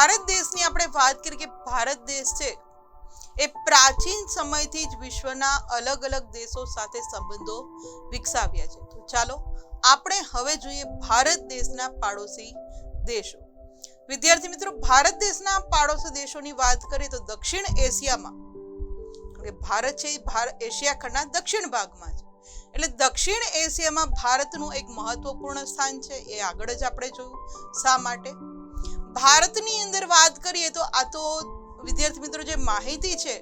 ભારત દેશની આપણે વાત કરીએ કે ભારત દેશ છે એ પ્રાચીન સમયથી જ વિશ્વના અલગ અલગ દેશો સાથે સંબંધો વિકસાવ્યા છે. તો ચાલો આપણે હવે જોઈએ ભારત દેશના પાડોશી દેશો. વિદ્યાર્થી મિત્રો, ભારત દેશના પાડોશી દેશોની વાત કરીએ તો દક્ષિણ એશિયામાં, ભારત છે એશિયા ખંડના દક્ષિણ ભાગમાં છે, એટલે દક્ષિણ એશિયામાં ભારતનું એક મહત્વપૂર્ણ સ્થાન છે. એ આગળ જ આપણે જોયું. શા માટે ભારતની અંદર વાત કરીએ તો આ તો વિદ્યાર્થી મિત્રો જે માહિતી છે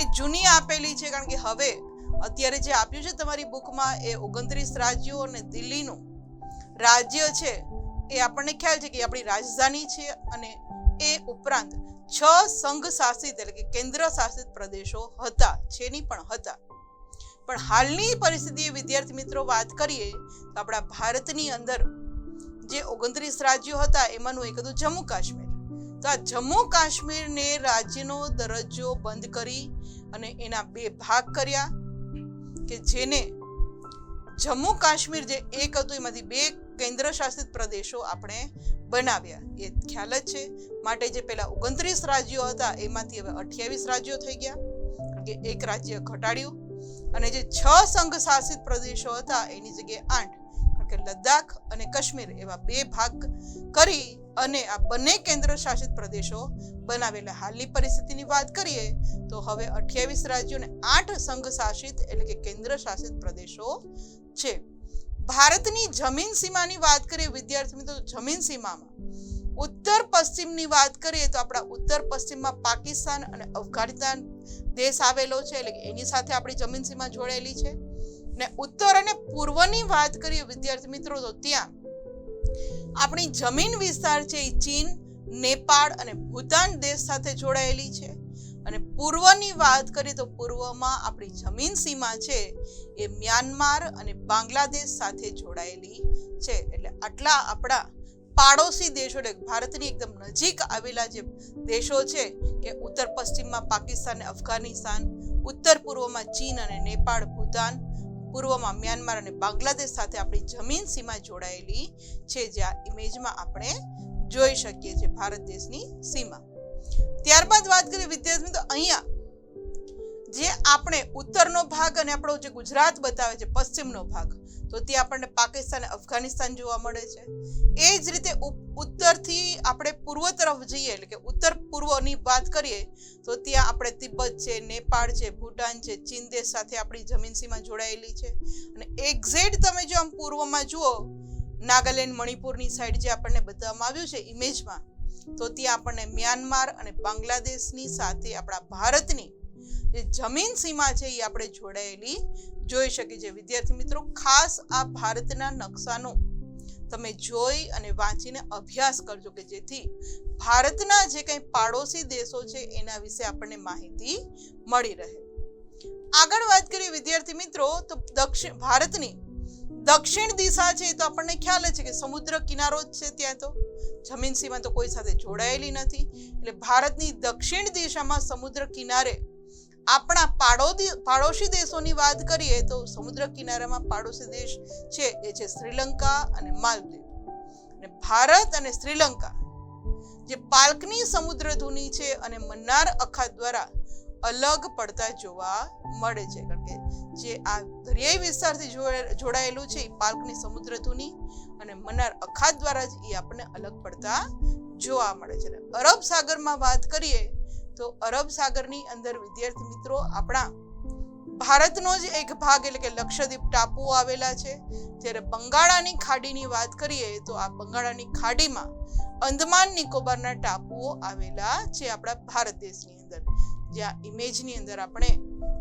એ જૂની આપેલી છે, કારણ કે હવે અત્યારે જે આપ્યું છે તમારી બુકમાં એ 29 રાજ્યો અને દિલ્હીનું રાજ્ય છે એ આપણને ખ્યાલ છે કે આપણી રાજધાની છે, અને એ ઉપરાંત 6 સંઘ શાસિત એટલે કે કેન્દ્ર શાસિત પ્રદેશો હતા, છે નહીં પણ હતા. પણ હાલની પરિસ્થિતિએ વિદ્યાર્થી મિત્રો વાત કરીએ તો આપણા ભારતની અંદર જે 29 રાજ્યો હતા એમાંનું એક હતું જમ્મુ કાશ્મીર. તો આ જમ્મુ કાશ્મીરને રાજ્યનો દરજ્જો બંધ કરી અને એના 2 ભાગ કર્યા, કે જેને જમ્મુ કાશ્મીર જે એક હતું એમાંથી 2 કેન્દ્ર શાસિત પ્રદેશો આપણે બનાવ્યા. એ ખ્યાલ જ છે. માટે જે પેલા 29 રાજ્યો હતા એમાંથી હવે 28 રાજ્યો થઈ ગયા, કારણ કે એક રાજ્ય ઘટાડ્યું. અને જે 6 સંઘ શાસિત પ્રદેશો હતા એની જગ્યાએ 8, કારણ કે લદ્દાખ અને કાશ્મીર એવા 2 ભાગ કરી અને આ બંને કેન્દ્ર શાસિત પ્રદેશો બનાવેલા. હાલની પરિસ્થિતિની વાત કરીએ તો હવે 28 રાજ્યો અને 8 સંઘ શાસિત એટલે કે કેન્દ્ર શાસિત પ્રદેશો છે. ભારતની જમીન સીમાની વાત કરીએ વિદ્યાર્થી મિત્રો, જમીન સીમામાં ઉત્તર પશ્ચિમની વાત કરીએ તો આપણા ઉત્તર પશ્ચિમમાં પાકિસ્તાન અને અફઘાનિસ્તાન દેશ આવેલો છે, એટલે કે એની સાથે આપણી જમીન સીમા જોડાયેલી છે. ને ઉત્તર અને પૂર્વની વાત કરીએ વિદ્યાર્થી મિત્રો તો ત્યાં આપણી જમીન વિસ્તાર છે એ ચીન, નેપાળ અને ભૂતાન દેશ સાથે જોડાયેલી છે. અને પૂર્વની વાત કરીએ તો પૂર્વમાં આપણી જમીન સીમા છે એ મ્યાનમાર અને બાંગ્લાદેશ સાથે જોડાયેલી છે. એટલે આટલા આપણા પાડોશી દેશો એટલે ભારતની એકદમ નજીક આવેલા જે દેશો છે કે ઉત્તર પશ્ચિમમાં પાકિસ્તાન અને અફઘાનિસ્તાન, ઉત્તર પૂર્વમાં ચીન અને નેપાળ, ભૂતાન, પૂર્વમાં મ્યાનમાર અને બાંગ્લાદેશ સાથે આપણી જમીન સીમા જોડાયેલી છે, જે આ ઇમેજમાં આપણે જોઈ શકીએ છીએ ભારત દેશની સીમા. ત્યારબાદ વાત કરીએ વિદ્યાર્થી મિત્રો, અહીંયા જે આપણે ઉત્તરનો ભાગ અને આપણો જે ગુજરાત બતાવે છે પશ્ચિમનો ભાગ, તો ત્યાં આપણને પાકિસ્તાન અને અફઘાનિસ્તાન જોવા મળે છે. એ જ રીતે ઉત્તરથી આપણે પૂર્વ તરફ જઈએ એટલે કે ઉત્તર પૂર્વની વાત કરીએ તો ત્યાં આપણે તિબ્બત છે, નેપાળ છે, ભૂટાન છે, ચીન દેશ સાથે આપણી જમીન સીમા જોડાયેલી છે. અને એક્ઝેક્ટ તમે જો આમ પૂર્વમાં જુઓ, નાગાલેન્ડ, મણિપુરની સાઈડ જે આપણને બતાવવામાં આવ્યું છે ઇમેજમાં, તો ત્યાં આપણને મ્યાનમાર અને બાંગ્લાદેશની સાથે આપણા ભારતની જે જમીન સીમા છે એ આપણે જોડાયેલી જોઈ શકીએ છીએ. વિદ્યાર્થી મિત્રો, ખાસ આ ભારતના નકશાનો તમે જોઈ અને વાંચીને અભ્યાસ કરજો, કે જેથી ભારતના જે કંઈ પાડોશી દેશો છે એના વિશે આપણને માહિતી મળી રહે. આગળ વાત કરીએ વિદ્યાર્થી મિત્રો તો ભારતની દક્ષિણ દિશા છે તો આપણને ખ્યાલ છે કે સમુદ્ર કિનારો જ છે, ત્યાં તો જમીન સીમા તો કોઈ સાથે જોડાયેલી નથી. એટલે ભારતની દક્ષિણ દિશામાં સમુદ્ર કિનારે આપણા પાડોશી દેશોની વાત કરીએ તો સમુદ્ર કિનારામાં પાડોશી દેશ છે એ છે શ્રીલંકા અને માલદીવ. અને ભારત અને શ્રીલંકા જે પાલ્કની સમુદ્ર ધુની છે અને મન્નાર અખાત દ્વારા અલગ પડતા જોવા મળે છે, કારણ કે જે આ દરિયાઈ વિસ્તારથી જોડાયેલું છે એ પાલ્કની સમુદ્ર ધુની અને મન્નાર અખાત દ્વારા જ એ આપણને અલગ પડતા જોવા મળે છે. અરબ સાગરમાં વાત કરીએ તો અરબ સાગરની અંદર વિદ્યાર્થી મિત્રો આપણા ભારતનો જ એક ભાગ એટલે કે લક્ષદ્વીપ ટાપુઓ આવેલા છે. જ્યારે બંગાળાની ખાડીની વાત કરીએ તો આ બંગાળાની ખાડીમાં અંદમાન નિકોબારના ટાપુઓ આવેલા છે આપણા ભારત દેશની અંદર. જ્યાં ઇમેજની અંદર આપણે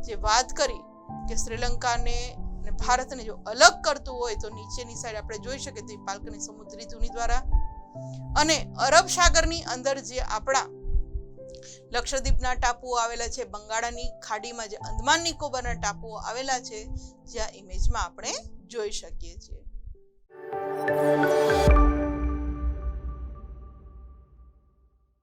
જે વાત કરી કે શ્રીલંકાને અને ભારતને જો અલગ કરતું હોય તો નીચેની સાઈડ આપણે જોઈ શકીએ તો પાલ્કની સમુદ્રી ધુની દ્વારા, અને અરબ સાગરની અંદર જે આપણા લક્ષદ્વીપના ટાપુઓ આવેલા છે, બંગાળાની ખાડીમાં જે અંદમાન નિકોબારના ટાપુઓ આવેલા છે, જ્યાં ઇમેજમાં આપણે જોઈ શકીએ છીએ.